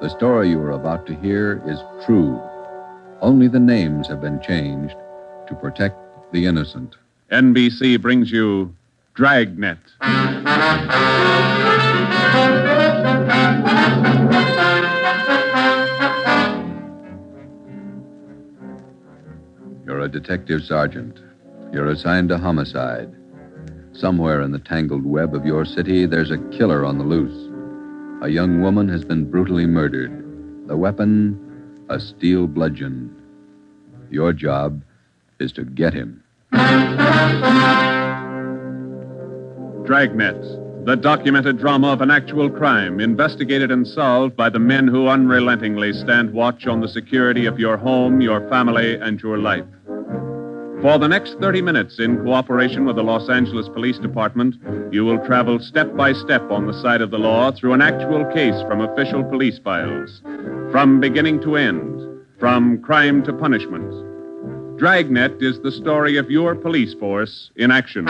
The story you are about to hear is true. Only the names have been changed to protect the innocent. NBC brings you Dragnet. You're a detective sergeant. You're assigned to homicide. Somewhere in the tangled web of your city, there's a killer on the loose. A young woman has been brutally murdered. The weapon, a steel bludgeon. Your job is to get him. Dragnet, the documented drama of an actual crime, investigated and solved by the men who unrelentingly stand watch on the security of your home, your family, and your life. For the next 30 minutes, in cooperation with the Los Angeles Police Department, you will travel step by step on the side of the law through an actual case from official police files. From beginning to end, from crime to punishment. Dragnet is the story of your police force in action.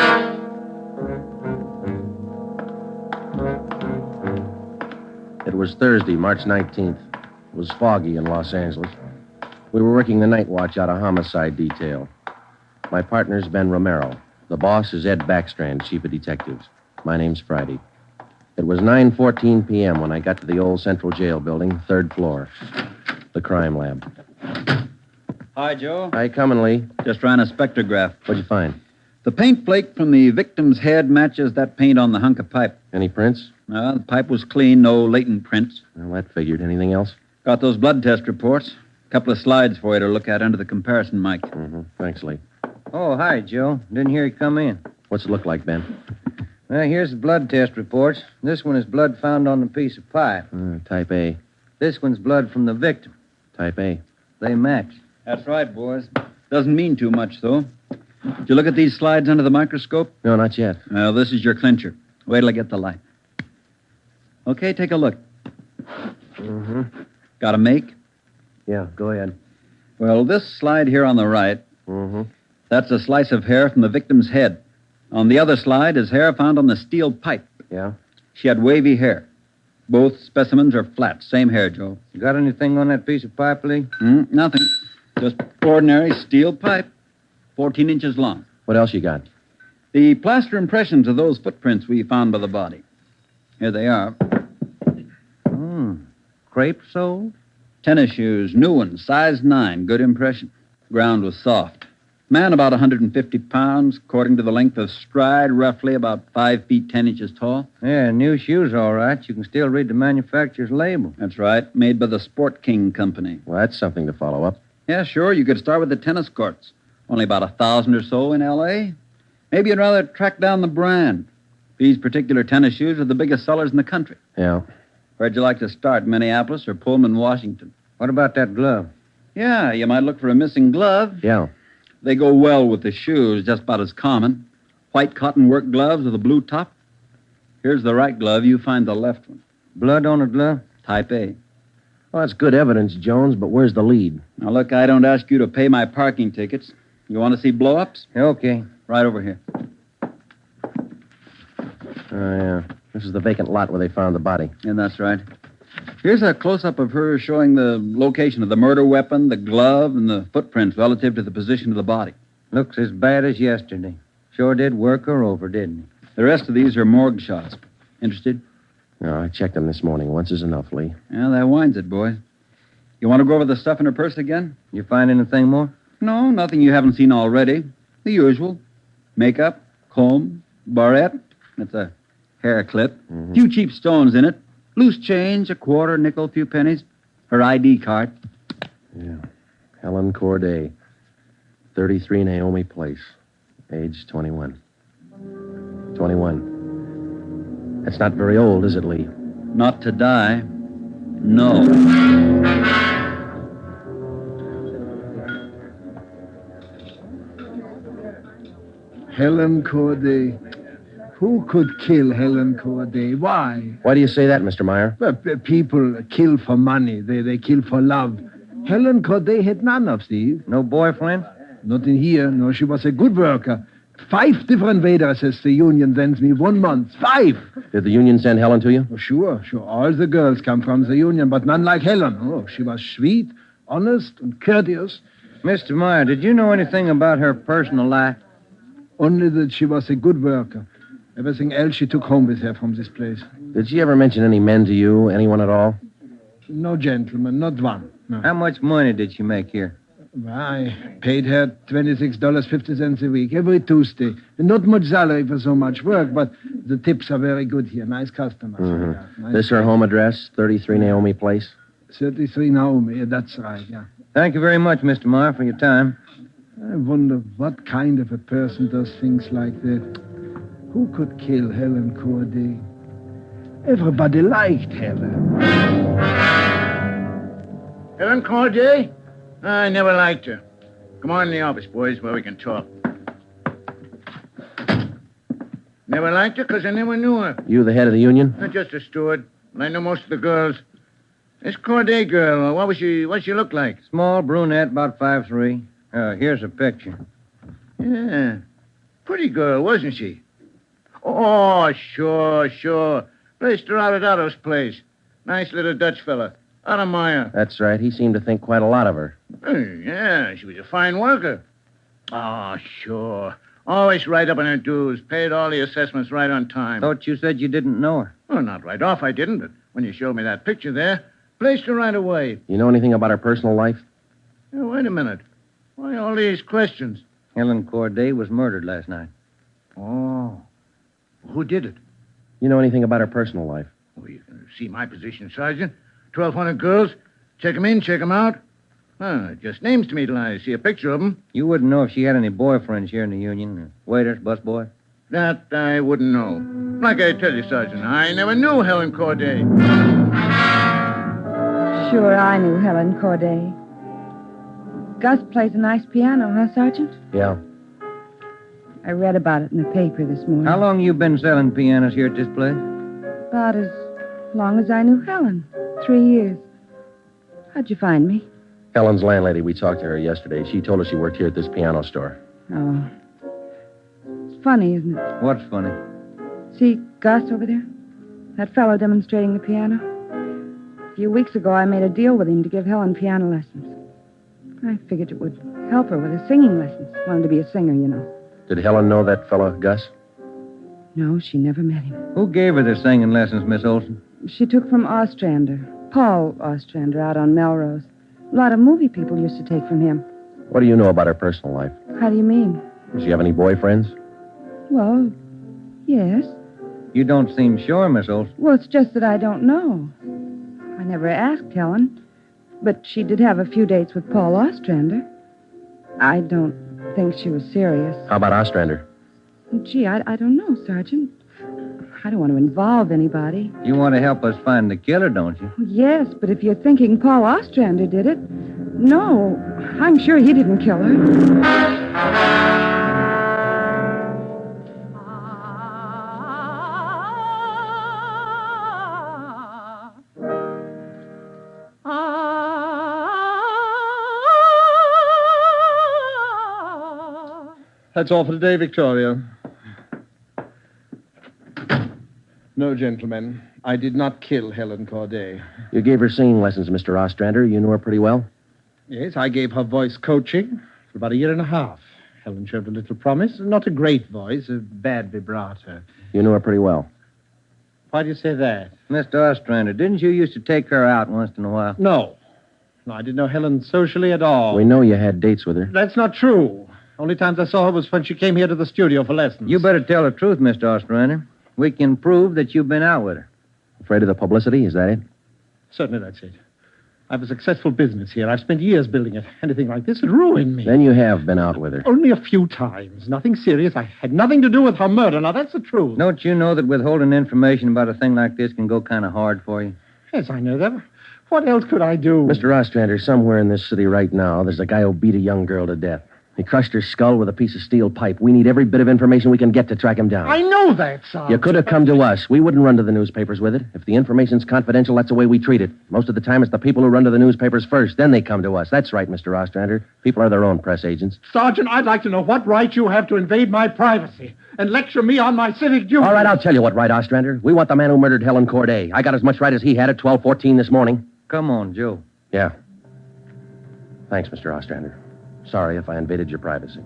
It was Thursday, March 19th. It was foggy in Los Angeles. We were working the night watch out of homicide detail. My partner's Ben Romero. The boss is Ed Backstrand, chief of detectives. My name's Friday. It was 9:14 p.m. when I got to the old Central Jail building, third floor. The crime lab. Hi, Joe. Hi, coming, Lee. Just ran a spectrograph. What'd you find? The paint flake from the victim's head matches that paint on the hunk of pipe. Any prints? No, the pipe was clean, no latent prints. Well, that figured. Anything else? Got those blood test reports. A couple of slides for you to look at under the comparison mic. Mm-hmm. Thanks, Lee. Oh, hi, Joe. Didn't hear you come in. What's it look like, Ben? Well, here's the blood test reports. This one is blood found on the piece of pipe. Type A. This one's blood from the victim. Type A. They match. That's right, boys. Doesn't mean too much, though. Did you look at these slides under the microscope? No, not yet. Well, this is your clincher. Wait till I get the light. Okay, take a look. Mm-hmm. Got a make? Yeah, go ahead. Well, this slide here on the right, Mm-hmm. that's a slice of hair from the victim's head. On the other slide is hair found on the steel pipe. Yeah? She had wavy hair. Both specimens are flat. Same hair, Joe. You got anything on that piece of pipe, Lee? Nothing. Just ordinary steel pipe. 14 inches long. What else you got? The plaster impressions of those footprints we found by the body. Here they are. Crepe soles? Tennis shoes, new ones, size 9. Good impression. Ground was soft. Man about 150 pounds, according to the length of stride, roughly about 5 feet 10 inches tall. Yeah, new shoes, all right. You can still read the manufacturer's label. That's right. Made by the Sport King Company. Well, that's something to follow up. Yeah, sure. You could start with the tennis courts. Only about 1,000 or so in L.A. Maybe you'd rather track down the brand. These particular tennis shoes are the biggest sellers in the country. Yeah. Where'd you like to start, Minneapolis or Pullman, Washington? What about that glove? Yeah, you might look for a missing glove. Yeah. They go well with the shoes, just about as common. White cotton work gloves with a blue top. Here's the right glove. You find the left one. Blood on the glove? Type A. Well, that's good evidence, Jones, but where's the lead? Now, look, I don't ask you to pay my parking tickets. You want to see blow-ups? Okay. Right over here. Oh, yeah. This is the vacant lot where they found the body. Yeah, that's right. Here's a close-up of her showing the location of the murder weapon, the glove, and the footprints relative to the position of the body. Looks as bad as yesterday. Sure did work her over, didn't he? The rest of these are morgue shots. Interested? No, I checked them this morning. Once is enough, Lee. Yeah, that winds it, boys. You want to go over the stuff in her purse again? You find anything more? No, nothing you haven't seen already. The usual. Makeup, comb, barrette. That's a hair clip. Mm-hmm. Few cheap stones in it. Loose change, a quarter, nickel, few pennies. Her ID card. Yeah. Helen Corday. 33 Naomi Place. Age 21. 21. That's not very old, is it, Lee? Not to die. No. Helen Corday. Who could kill Helen Corday? Why? Why do you say that, Mr. Meyer? Well, people kill for money. They kill for love. Helen Corday had none of these. No boyfriend? Not in here. No, she was a good worker. 5 different addresses the union sends me 1 month. 5! Did the union send Helen to you? Oh, sure. All the girls come from the union, but none like Helen. Oh, she was sweet, honest, and courteous. Mr. Meyer, did you know anything about her personal life? Only that she was a good worker. Everything else she took home with her from this place. Did she ever mention any men to you? Anyone at all? No gentleman, not one. No. How much money did she make here? I paid her $26.50 a week, every Tuesday. Not much salary for so much work, but the tips are very good here. Nice customers. Mm-hmm. Yeah, nice This her home address, 33 Naomi Place? 33 Naomi, yeah, that's right, yeah. Thank you very much, Mr. Meyer, for your time. I wonder what kind of a person does things like that. Who could kill Helen Corday? Everybody liked Helen. Helen Corday? I never liked her. Come on in the office, boys, where we can talk. Never liked her because I never knew her. You the head of the union? Not just a steward. I know most of the girls. This Corday girl, what'd she look like? Small brunette, about 5'3". Here's a picture. Yeah. Pretty girl, wasn't she? Oh, sure. Placed her out at Otto's place. Nice little Dutch fella. Otto Meyer. That's right. He seemed to think quite a lot of her. Yeah, she was a fine worker. Oh, sure. Always right up on her dues. Paid all the assessments right on time. Thought you said you didn't know her. Well, not right off, I didn't, but when you showed me that picture there, placed her right away. You know anything about her personal life? Wait a minute. Why all these questions? Helen Corday was murdered last night. Oh. Who did it? You know anything about her personal life? Well, you can see my position, Sergeant. 1,200 girls. Check 'em in, check 'em out. Just names to me till I see a picture of 'em. You wouldn't know if she had any boyfriends here in the union? Waiters, busboy? That I wouldn't know. Like I tell you, Sergeant, I never knew Helen Corday. Sure, I knew Helen Corday. Gus plays a nice piano, huh, Sergeant? Yeah. I read about it in the paper this morning. How long you been selling pianos here at this place? About as long as I knew Helen. 3 years. How'd you find me? Helen's landlady, we talked to her yesterday. She told us she worked here at this piano store. Oh. It's funny, isn't it? What's funny? See Gus over there? That fellow demonstrating the piano? A few weeks ago, I made a deal with him to give Helen piano lessons. I figured it would help her with her singing lessons. Wanted to be a singer, you know. Did Helen know that fellow, Gus? No, she never met him. Who gave her the singing lessons, Miss Olson? She took from Ostrander. Paul Ostrander out on Melrose. A lot of movie people used to take from him. What do you know about her personal life? How do you mean? Does she have any boyfriends? Well, yes. You don't seem sure, Miss Olson. Well, it's just that I don't know. I never asked Helen. But she did have a few dates with Paul Ostrander. I don't think she was serious. How about Ostrander? Gee, I don't know, Sergeant. I don't want to involve anybody. You want to help us find the killer, don't you? Yes, but if you're thinking Paul Ostrander did it, no, I'm sure he didn't kill her. That's all for today, Victoria. No, gentlemen. I did not kill Helen Corday. You gave her singing lessons, Mr. Ostrander. You knew her pretty well? Yes, I gave her voice coaching for about 1.5 years. Helen showed a little promise. Not a great voice, a bad vibrato. You knew her pretty well? Why do you say that? Mr. Ostrander, didn't you used to take her out once in a while? No, I didn't know Helen socially at all. We know you had dates with her. That's not true. Only times I saw her was when she came here to the studio for lessons. You better tell the truth, Mr. Ostrander. We can prove that you've been out with her. Afraid of the publicity? Is that it? Certainly that's it. I have a successful business here. I've spent years building it. Anything like this would ruin me. Then you have been out with her. Only a few times. Nothing serious. I had nothing to do with her murder. Now, that's the truth. Don't you know that withholding information about a thing like this can go kind of hard for you? Yes, I know that. What else could I do? Mr. Ostrander, somewhere in this city right now, there's a guy who beat a young girl to death. He crushed her skull with a piece of steel pipe. We need every bit of information we can get to track him down. I know that, Sergeant. You could have come to us. We wouldn't run to the newspapers with it. If the information's confidential, that's the way we treat it. Most of the time, it's the people who run to the newspapers first. Then they come to us. That's right, Mr. Ostrander. People are their own press agents. Sergeant, I'd like to know what right you have to invade my privacy and lecture me on my civic duty. All right, I'll tell you what right, Ostrander. We want the man who murdered Helen Corday. I got as much right as he had at 12:14 this morning. Come on, Joe. Yeah. Thanks, Mr. Ostrander. Sorry if I invaded your privacy.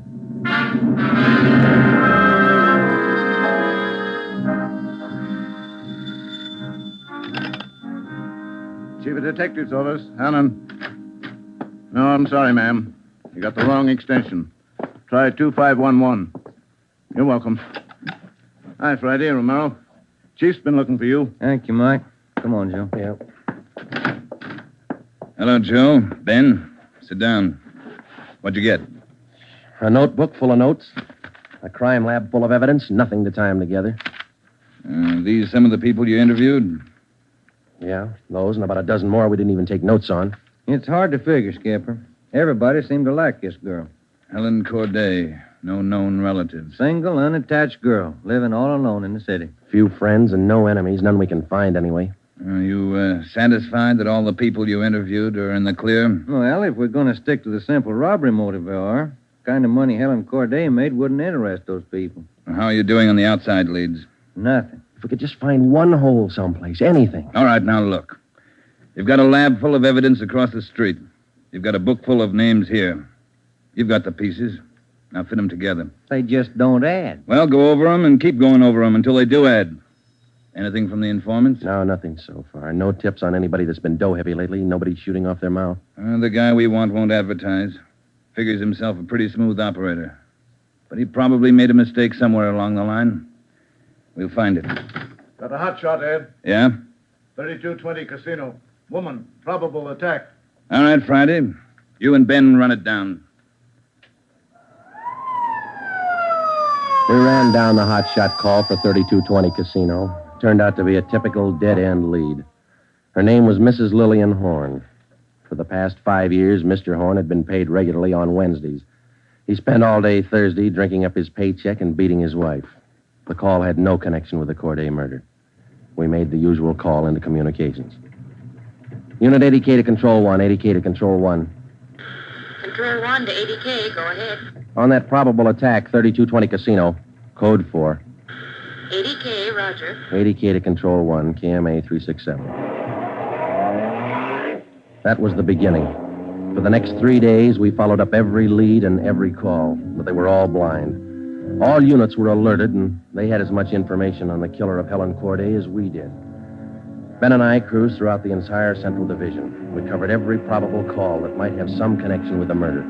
Chief of Detectives Office, Helen. No, I'm sorry, ma'am. You got the wrong extension. Try 2511. You're welcome. Hi, Friday, Romero. Chief's been looking for you. Thank you, Mike. Come on, Joe. Yeah. Hello, Joe. Ben, sit down. What'd you get? A notebook full of notes. A crime lab full of evidence. Nothing to tie them together. These some of the people you interviewed? Yeah, those and about a dozen more we didn't even take notes on. It's hard to figure, Skipper. Everybody seemed to like this girl. Helen Corday. No known relatives. Single, unattached girl, living all alone in the city. Few friends and no enemies. None we can find anyway. Are you satisfied that all the people you interviewed are in the clear? Well, if we're going to stick to the simple robbery motive they are, the kind of money Helen Corday made wouldn't interest those people. How are you doing on the outside leads? Nothing. If we could just find one hole someplace, anything. All right, now look. You've got a lab full of evidence across the street. You've got a book full of names here. You've got the pieces. Now fit them together. They just don't add. Well, go over them and keep going over them until they do add. Anything from the informants? No, nothing so far. No tips on anybody that's been dough-heavy lately. Nobody shooting off their mouth. The guy we want won't advertise. Figures himself a pretty smooth operator. But he probably made a mistake somewhere along the line. We'll find it. Got a hot shot, Ed. Yeah? 3220 Casino. Woman, probable attack. All right, Friday. You and Ben run it down. We ran down the hot shot call for 3220 Casino. Turned out to be a typical dead-end lead. Her name was Mrs. Lillian Horn. For the past 5 years, Mr. Horn had been paid regularly on Wednesdays. He spent all day Thursday drinking up his paycheck and beating his wife. The call had no connection with the Corday murder. We made the usual call into communications. Unit 80K to Control 1, 80K to Control 1. Control 1 to 80K, go ahead. On that probable attack, 3220 Casino, code 4. 80K, roger. 80K to Control 1, KMA 367. That was the beginning. For the next 3 days, we followed up every lead and every call, but they were all blind. All units were alerted, and they had as much information on the killer of Helen Corday as we did. Ben and I cruised throughout the entire Central Division. We covered every probable call that might have some connection with the murder.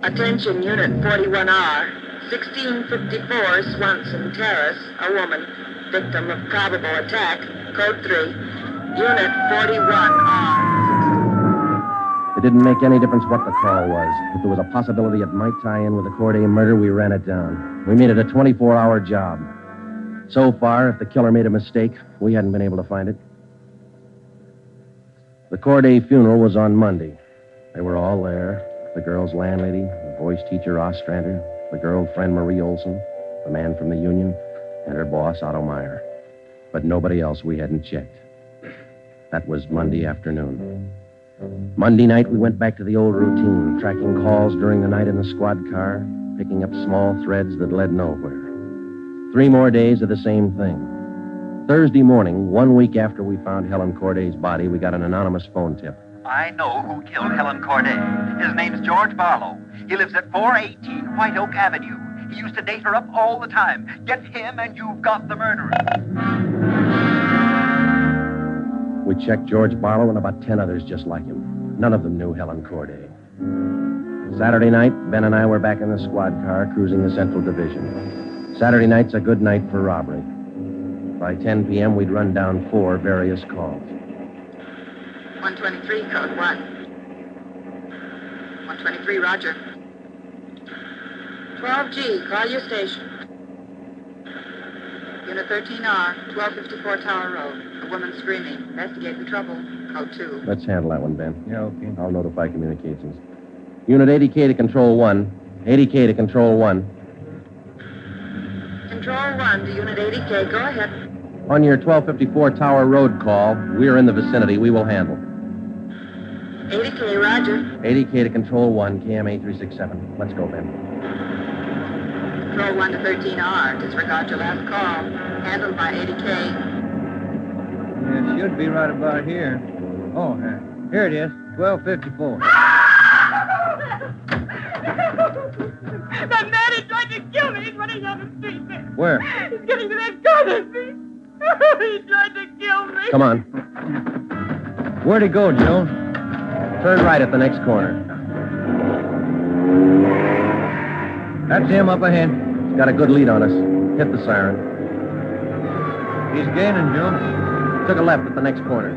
Attention, Unit 41R. 1654 Swanson Terrace, a woman, victim of probable attack, code 3. Unit 41R. It didn't make any difference what the call was. If there was a possibility it might tie in with the Corday murder, we ran it down. We made it a 24-hour job. So far, if the killer made a mistake, we hadn't been able to find it. The Corday funeral was on Monday. They were all there. The girl's landlady, the voice teacher Ostrander, the girlfriend Marie Olson, the man from the union, and her boss Otto Meyer. But nobody else we hadn't checked. That was Monday afternoon. Monday night, we went back to the old routine, tracking calls during the night in the squad car, picking up small threads that led nowhere. 3 more days of the same thing. Thursday morning, 1 week after we found Helen Corday's body, we got an anonymous phone tip. I know who killed Helen Corday. His name's George Barlow. He lives at 418 White Oak Avenue. He used to date her up all the time. Get him and you've got the murderer. We checked George Barlow and about 10 others just like him. None of them knew Helen Corday. Saturday night, Ben and I were back in the squad car cruising the Central Division. Saturday night's a good night for robbery. By 10 p.m., we'd run down 4 various calls. 123, code 1. 123, roger. 12G, call your station. Unit 13R, 1254 Tower Road. A woman screaming. Investigate the trouble. Code 2. Let's handle that one, Ben. Yeah, okay. I'll notify communications. Unit 80K to Control 1. 80K to Control 1. Control 1 to Unit 80K. Go ahead. On your 1254 Tower Road call, we're in the vicinity. We will handle. 80K, roger. 80K to Control 1, KMA 367. Let's go, Ben. Control 1 to 13R. Disregard your last call. Handled by 80K. Yeah, it should be right about here. Oh, here it is. 1254. That man, he tried to kill me. He's running down the street. Where? He's getting to that corner, see? He tried to kill me. Come on. Where'd he go, Joe? Turn right at the next corner. That's him up ahead. He's got a good lead on us. Hit the siren. He's gaining, Joe. Took a left at the next corner.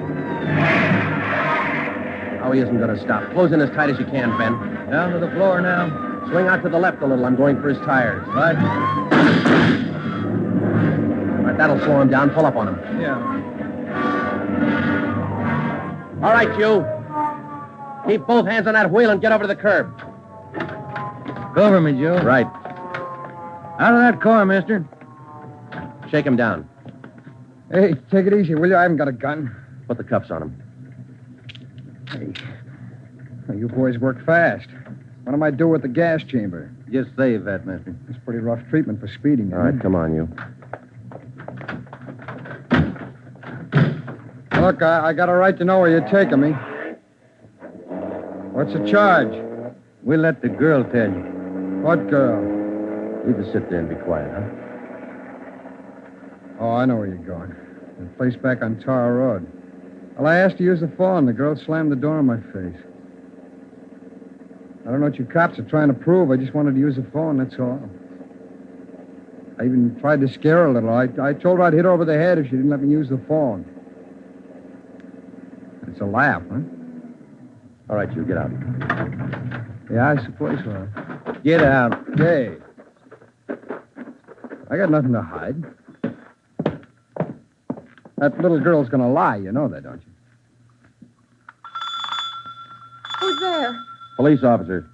Oh, he isn't going to stop. Close in as tight as you can, Ben. Down to the floor now. Swing out to the left a little. I'm going for his tires. Right. All right, that'll slow him down. Pull up on him. Yeah. All right, you. Keep both hands on that wheel and get over to the curb. Cover me, Joe. Right. Out of that car, mister. Shake him down. Hey, take it easy, will you? I haven't got a gun. Put the cuffs on him. Hey, well, you boys work fast. What am I do with the gas chamber? Just save that, mister. It's pretty rough treatment for speeding. All right, come on, you. Look, I got a right to know where you're taking me. What's the charge? We'll let the girl tell you. What girl? You just sit there and be quiet, huh? Oh, I know where you're going. The place back on Tar Road. Well, I asked to use the phone. The girl slammed the door in my face. I don't know what you cops are trying to prove. I just wanted to use the phone, that's all. I even tried to scare her a little. I told her I'd hit her over the head if she didn't let me use the phone. It's a laugh, huh? All right, you get out. Yeah, I suppose so. Get out. Hey. I got nothing to hide. That little girl's gonna lie. You know that, don't you? Who's there? Police officer.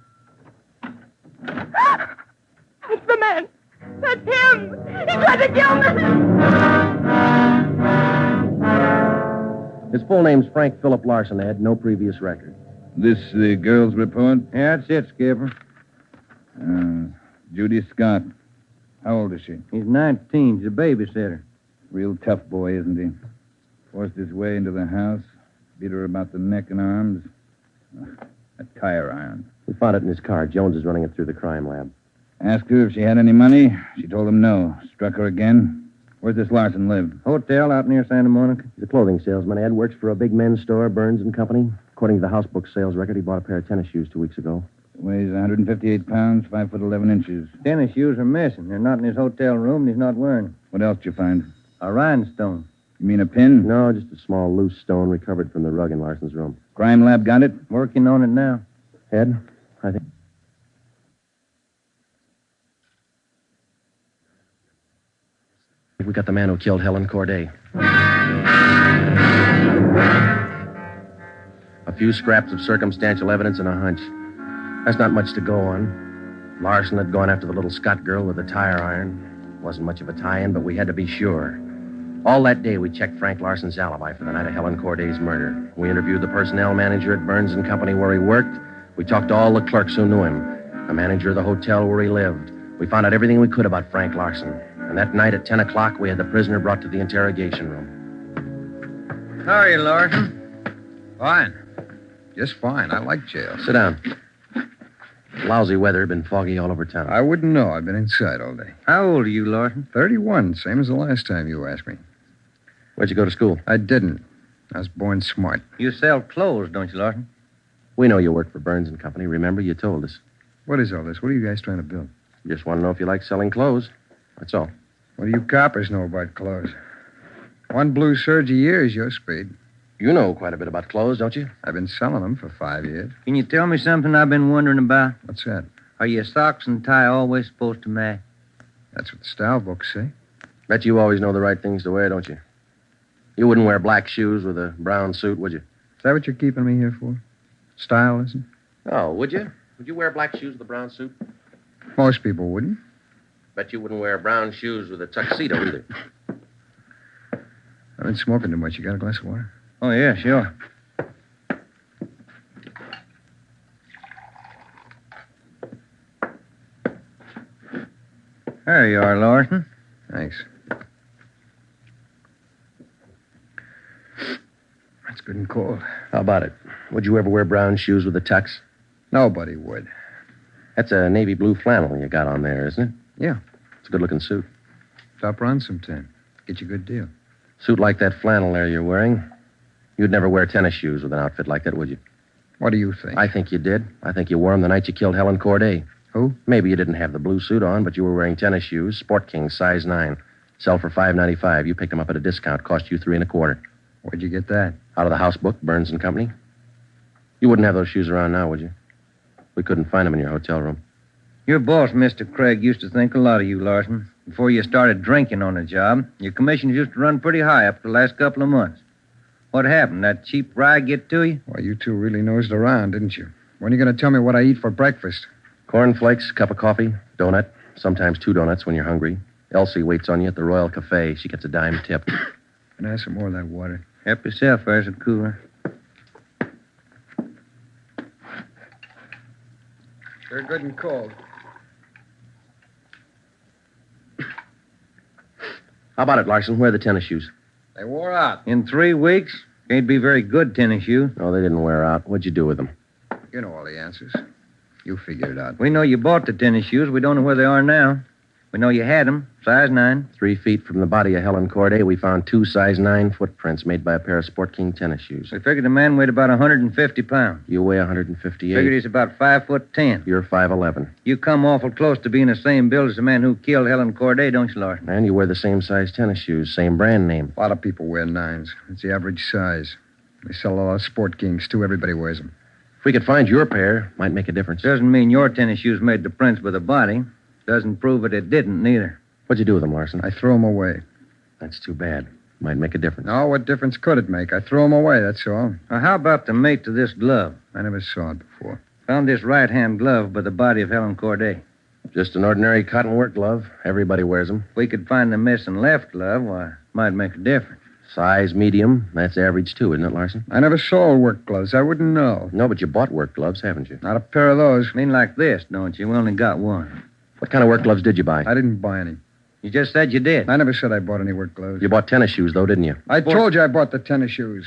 It's the man. That's him. He tried to kill me. His full name's Frank Philip Larson, Ed. No previous record. This the girl's report? Yeah, that's it, Skipper. Judy Scott. How old is she? He's 19. He's a babysitter. Real tough boy, isn't he? Forced his way into the house, beat her about the neck and arms. A tire iron. We found it in his car. Jones is running it through the crime lab. Asked her if she had any money. She told him no. Struck her again. Where's this Larson live? Hotel out near Santa Monica. He's a clothing salesman, Ed. Works for a big men's store, Burns and Company. According to the house book sales record, he bought a pair of tennis shoes 2 weeks ago. Weighs 158 pounds, 5 foot 11 inches. Tennis shoes are missing. They're not in his hotel room, and he's not wearing them. What else did you find? A rhinestone. You mean a pin? No, just a small loose stone recovered from the rug in Larson's room. Crime lab got it? Working on it now. Ed, I think... We got the man who killed Helen Corday. A few scraps of circumstantial evidence and a hunch. That's not much to go on. Larson had gone after the little Scott girl with a tire iron. Wasn't much of a tie-in, but we had to be sure. All that day, we checked Frank Larson's alibi for the night of Helen Corday's murder. We interviewed the personnel manager at Burns and Company where he worked. We talked to all the clerks who knew him. The manager of the hotel where he lived. We found out everything we could about Frank Larson. And that night at 10 o'clock, we had the prisoner brought to the interrogation room. How are you, Larson? Fine. Just fine. I like jail. Sit down. Lousy weather, been foggy all over town. I wouldn't know. I've been inside all day. How old are you, Larson? 31, same as the last time you asked me. Where'd you go to school? I didn't. I was born smart. You sell clothes, don't you, Larson? We know you work for Burns and Company. Remember, you told us. What is all this? What are you guys trying to build? Just want to know if you like selling clothes. That's all. What do you coppers know about clothes? One blue serge a year is your speed. You know quite a bit about clothes, don't you? I've been selling them for 5 years. Can you tell me something I've been wondering about? What's that? Are your socks and tie always supposed to match? That's what the style books say. Bet you always know the right things to wear, don't you? You wouldn't wear black shoes with a brown suit, would you? Is that what you're keeping me here for? Style, isn't it? Oh, would you? Would you wear black shoes with a brown suit? Most people wouldn't. Bet you wouldn't wear brown shoes with a tuxedo either. I've been smoking too much. You got a glass of water? Oh, yeah, sure. There you are, Larson. Thanks. That's good and cold. How about it? Would you ever wear brown shoes with a tux? Nobody would. That's a navy blue flannel you got on there, isn't it? Yeah. It's a good-looking suit. Stop around sometime. Get you a good deal. Suit like that flannel there you're wearing. You'd never wear tennis shoes with an outfit like that, would you? What do you think? I think you did. I think you wore them the night you killed Helen Corday. Who? Maybe you didn't have the blue suit on, but you were wearing tennis shoes, Sport King, size 9. Sell for $5.95. You picked them up at a discount. Cost you $3.25. Where'd you get that? Out of the house book, Burns and Company. You wouldn't have those shoes around now, would you? We couldn't find them in your hotel room. Your boss, Mr. Craig, used to think a lot of you, Larson. Before you started drinking on the job, your commissions used to run pretty high up the last couple of months. What happened? That cheap rye get to you? Well, you two really nosed around, didn't you? When are you going to tell me what I eat for breakfast? Cornflakes, cup of coffee, donut, sometimes 2 donuts when you're hungry. Elsie waits on you at the Royal Cafe. She gets a dime tip. Can I have some more of that water? Help yourself, there's a cooler. Sure good and cold. How about it, Larson? Where are the tennis shoes? They wore out. In 3 weeks? Can't be very good tennis shoes. No, they didn't wear out. What'd you do with them? You know all the answers. You figure it out. We know you bought the tennis shoes. We don't know where they are now. We know you had them, size 9. 3 feet from the body of Helen Corday, we found 2 size 9 footprints made by a pair of Sport King tennis shoes. We figured the man weighed about 150 pounds. You weigh 158. Figured he's about 5'10". You're 5'11". You come awful close to being the same build as the man who killed Helen Corday, don't you, Larson? And you wear the same size tennis shoes, same brand name. A lot of people wear 9s. It's the average size. They sell a lot of Sport Kings, too. Everybody wears them. If we could find your pair, might make a difference. Doesn't mean your tennis shoes made the prints with the body. Doesn't prove it didn't, neither. What'd you do with them, Larson? I threw them away. That's too bad. Might make a difference. No, what difference could it make? I threw them away, that's all. Now, how about the mate to this glove? I never saw it before. Found this right-hand glove by the body of Helen Corday. Just an ordinary cotton work glove. Everybody wears them. If we could find the missing left glove, why, might make a difference. Size medium. That's average, too, isn't it, Larson? I never saw work gloves. I wouldn't know. No, but you bought work gloves, haven't you? Not a pair of those. Mean like this, don't you? We only got one. What kind of work gloves did you buy? I didn't buy any. You just said you did. I never said I bought any work gloves. You bought tennis shoes, though, didn't you? I told you I bought the tennis shoes.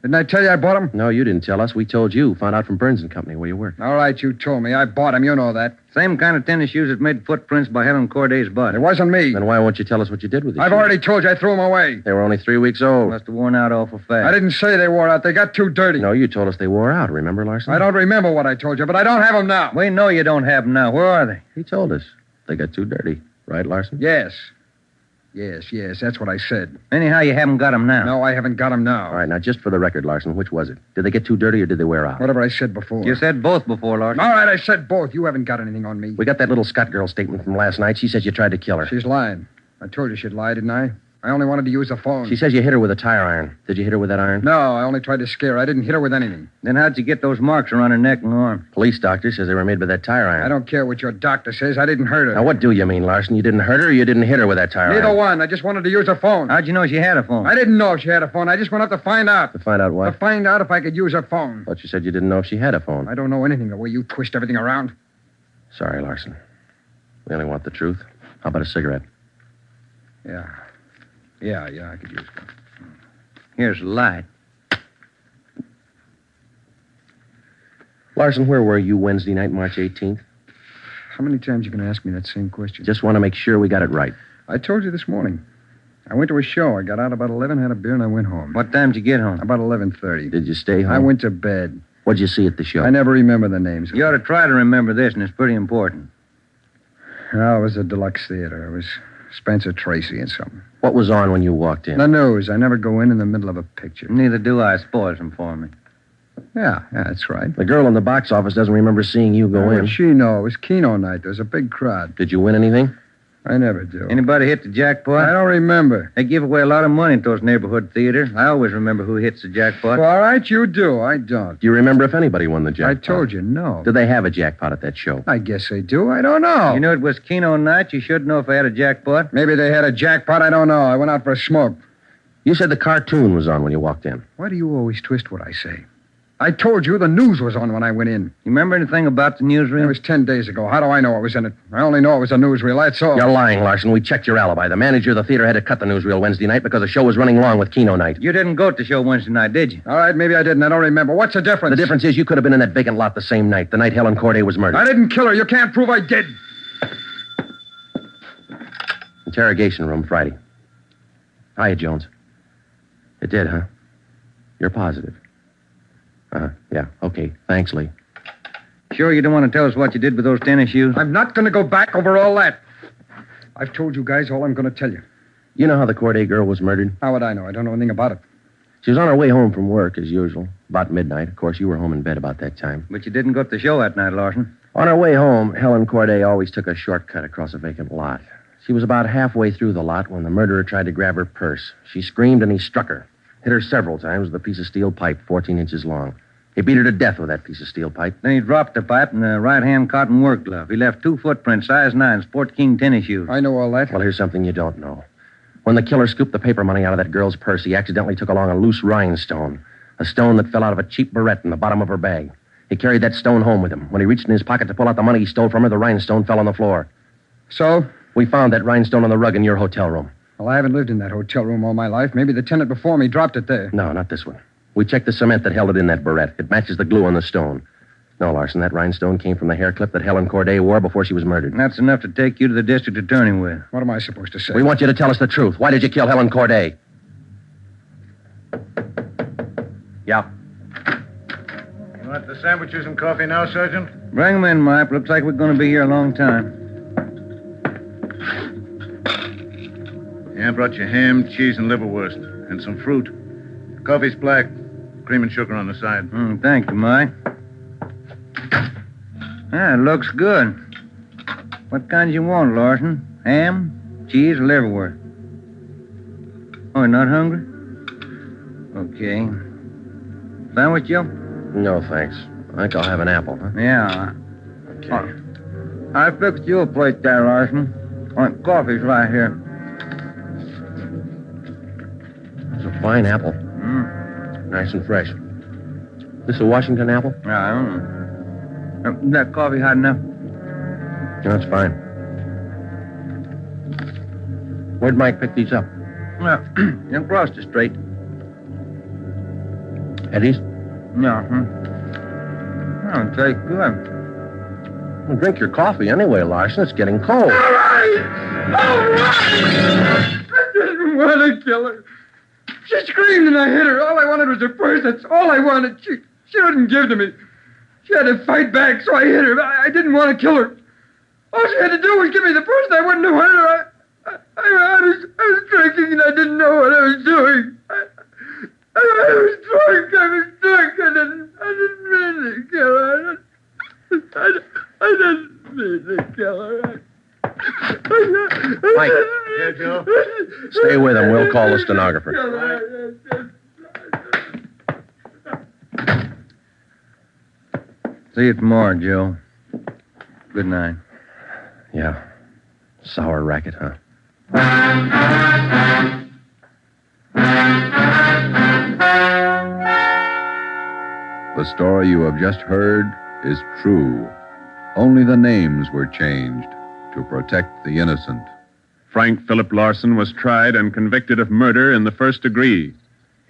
Didn't I tell you I bought them? No, you didn't tell us. We told you. Found out from Burns and Company where you worked. All right, you told me. I bought them. You know that. Same kind of tennis shoes that made footprints by Helen Corday's body. It wasn't me. Then why won't you tell us what you did with them? I've already told you I threw them away. They were only 3 weeks old. Must have worn out awful fast. I didn't say they wore out. They got too dirty. No, you told us they wore out. Remember, Larson? I don't remember what I told you, but I don't have them now. We know you don't have them now. Where are they? He told us. They got too dirty. Right, Larson? Yes. Yes, that's what I said. Anyhow, you haven't got them now. No, I haven't got them now. All right, now, just for the record, Larson, which was it? Did they get too dirty or did they wear out? Whatever I said before. You said both before, Larson. All right, I said both. You haven't got anything on me. We got that little Scott girl statement from last night. She says you tried to kill her. She's lying. I told you she'd lie, didn't I? I only wanted to use the phone. She says you hit her with a tire iron. Did you hit her with that iron? No, I only tried to scare her. I didn't hit her with anything. Then how'd you get those marks around her neck and arm? Police doctor says they were made by that tire iron. I don't care what your doctor says. I didn't hurt her. Now, what do you mean, Larson? You didn't hurt her or you didn't hit her with that tire iron? Neither one. I just wanted to use her phone. How'd you know she had a phone? I didn't know if she had a phone. I just went up to find out. To find out what? To find out if I could use her phone. Thought you said you didn't know if she had a phone. I don't know anything the way you twist everything around. Sorry, Larson. We only want the truth. How about a cigarette? Yeah, I could use one. Here's the light. Larson, where were you Wednesday night, March 18th? How many times you going to ask me that same question? Just want to make sure we got it right. I told you this morning. I went to a show. I got out about 11, had a beer, and I went home. What time did you get home? About 11:30. Did you stay home? I went to bed. What'd you see at the show? I never remember the names. You ought to try to remember this, and it's pretty important. Oh, it was a deluxe theater. It was Spencer Tracy and something. What was on when you walked in? The news. I never go in the middle of a picture. Neither do I. Spoils them for me. Yeah, that's right. The girl in the box office doesn't remember seeing you go in. What'd she know? It was Keno night. There was a big crowd. Did you win anything? I never do. Anybody hit the jackpot? I don't remember. They give away a lot of money at those neighborhood theaters. I always remember who hits the jackpot. Well, all right, you do. I don't. Do you remember if anybody won the I jackpot? told you, no. Did they have a jackpot at that show? I guess they do. I don't know. You know it was Keno night. You should know if I had a jackpot. Maybe they had a jackpot. I don't know. I went out for a smoke. You said the cartoon was on when you walked in. Why do you always twist what I say? I told you the news was on when I went in. You remember anything about the newsreel? It was 10 days ago. How do I know what was in it? I only know it was a newsreel, that's all. You're lying, Larson. We checked your alibi. The manager of the theater had to cut the newsreel Wednesday night because the show was running long with Keno night. You didn't go to the show Wednesday night, did you? All right, maybe I didn't. I don't remember. What's the difference? The difference is you could have been in that vacant lot the same night, the night Helen Corday was murdered. I didn't kill her. You can't prove I did. Interrogation room Friday. Hiya, Jones. It did, huh? You're positive. Yeah, okay. Thanks, Lee. Sure you don't want to tell us what you did with those tennis shoes? I'm not going to go back over all that. I've told you guys all I'm going to tell you. You know how the Corday girl was murdered? How would I know? I don't know anything about it. She was on her way home from work, as usual. About midnight. Of course, you were home in bed about that time. But you didn't go to the show that night, Larson. On her way home, Helen Corday always took a shortcut across a vacant lot. She was about halfway through the lot when the murderer tried to grab her purse. She screamed and he struck her. Hit her several times with a piece of steel pipe 14 inches long. He beat her to death with that piece of steel pipe. Then he dropped the pipe in the right-hand cotton work glove. He left 2 footprints, size 9, Sport King tennis shoes. I know all that. Well, here's something you don't know. When the killer scooped the paper money out of that girl's purse, he accidentally took along a loose rhinestone. A stone that fell out of a cheap barrette in the bottom of her bag. He carried that stone home with him. When he reached in his pocket to pull out the money he stole from her, the rhinestone fell on the floor. So? We found that rhinestone on the rug in your hotel room. Well, I haven't lived in that hotel room all my life. Maybe the tenant before me dropped it there. No, not this one. We checked the cement that held it in that barrette. It matches the glue on the stone. No, Larson, that rhinestone came from the hair clip that Helen Corday wore before she was murdered. And that's enough to take you to the district attorney with. What am I supposed to say? We want you to tell us the truth. Why did you kill Helen Corday? Yeah. You want the sandwiches and coffee now, Sergeant? Bring them in, Mike. Looks like we're going to be here a long time. Yeah, I brought you ham, cheese, and liverwurst. And some fruit. Coffee's black. Cream and sugar on the side. Thank you, Mike. It looks good. What kinds you want, Larson? Ham, cheese, or liverwurst? Oh, you're not hungry? Okay. Sandwich, Joe? No, thanks. I think I'll have an apple, huh? Yeah. Okay. I fixed you a plate there, Larson. Coffee's right here. It's a fine apple. Nice and fresh. This a Washington apple? Yeah, I don't know. That coffee hot enough? No, it's fine. Where'd Mike pick these up? Yeah, across the street. Eddie's? Yeah, Oh, it tastes good. Well, drink your coffee anyway, Larson. It's getting cold. All right! I didn't want to kill her. She screamed and I hit her. All I wanted was her purse. That's all I wanted. She wouldn't give to me. She had to fight back, so I hit her. I didn't want to kill her. All she had to do was give me the purse and I wouldn't have hurt her. I was drinking and I didn't know what I was doing. I was drunk. I didn't mean to kill her. I didn't mean to kill her. Mike. Yeah, Joe? Stay with him. We'll call the stenographer. See you tomorrow, Joe. Good night. Yeah. Sour racket, huh? The story you have just heard is true. Only the names were changed to protect the innocent. Frank Philip Larson was tried and convicted of murder in the first degree.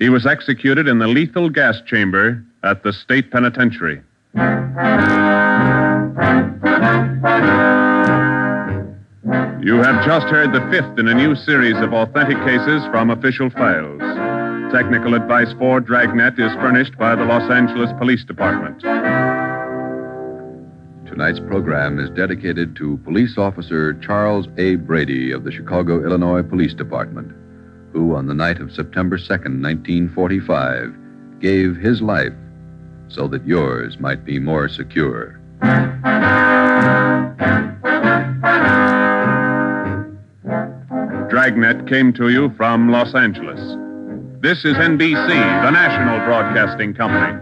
He was executed in the lethal gas chamber at the state penitentiary. You have just heard the fifth in a new series of authentic cases from official files. Technical advice for Dragnet is furnished by the Los Angeles Police Department. Tonight's program is dedicated to Police Officer Charles A. Brady of the Chicago, Illinois Police Department, who on the night of September 2nd, 1945, gave his life so that yours might be more secure. Dragnet came to you from Los Angeles. This is NBC, the national broadcasting company.